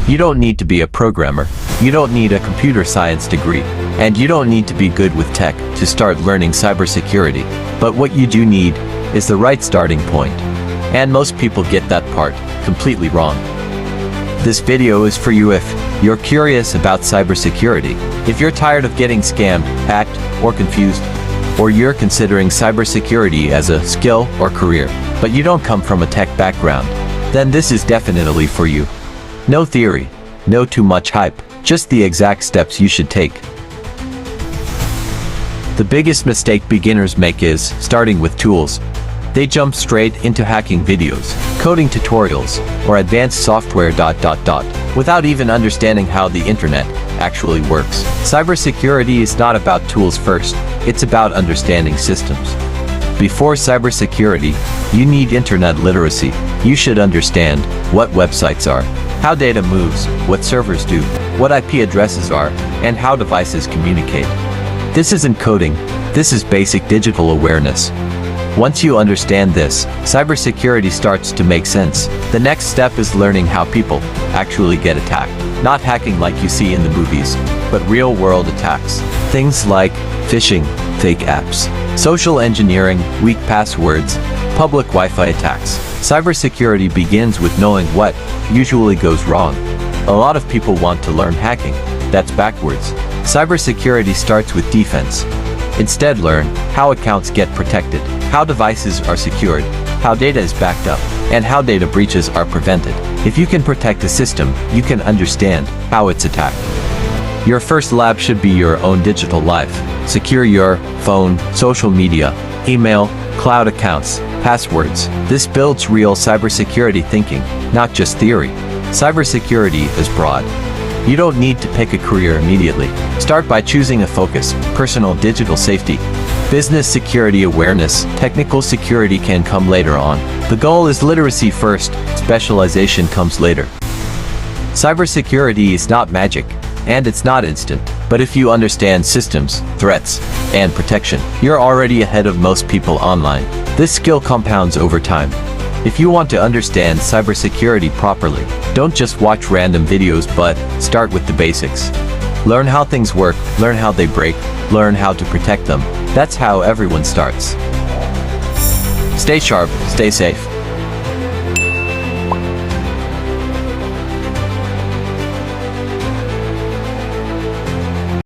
You don't need to be a programmer. You don't need a computer science degree. And you don't need to be good with tech to start learning cybersecurity. But what you do need is the right starting point. And most people get that part completely wrong. This video is for you if you're curious about cybersecurity, if you're tired of getting scammed, hacked, or confused, or you're considering cybersecurity as a skill or career, but you don't come from a tech background, then this is definitely for you. No theory, no too much hype, just the exact steps you should take. The biggest mistake beginners make is starting with tools. They jump straight into hacking videos, coding tutorials, or advanced software ... without even understanding how the internet actually works. Cybersecurity is not about tools first, it's about understanding systems. Before cybersecurity, you need internet literacy. You should understand what websites are, how data moves, what servers do, what IP addresses are, and how devices communicate. This isn't coding, this is basic digital awareness. Once you understand this, cybersecurity starts to make sense. The next step is learning how people actually get attacked. Not hacking like you see in the movies, but real-world attacks. Things like phishing, fake apps, social engineering, weak passwords, public Wi-Fi attacks. Cybersecurity begins with knowing what usually goes wrong. A lot of people want to learn hacking. That's backwards. Cybersecurity starts with defense. Instead, learn how accounts get protected, how devices are secured, how data is backed up, and how data breaches are prevented. If you can protect a system, you can understand how it's attacked. Your first lab should be your own digital life. Secure your phone, social media, email, cloud accounts, passwords. This builds real cybersecurity thinking, not just theory. Cybersecurity is broad. You don't need to pick a career immediately. Start by choosing a focus: personal digital safety, business security awareness. Technical security can come later on. The goal is literacy first, specialization comes later. Cybersecurity is not magic, and it's not instant. But if you understand systems, threats, and protection, you're already ahead of most people online. This skill compounds over time. If you want to understand cybersecurity properly, don't just watch random videos but start with the basics. Learn how things work, learn how they break, learn how to protect them. That's how everyone starts. Stay sharp, stay safe.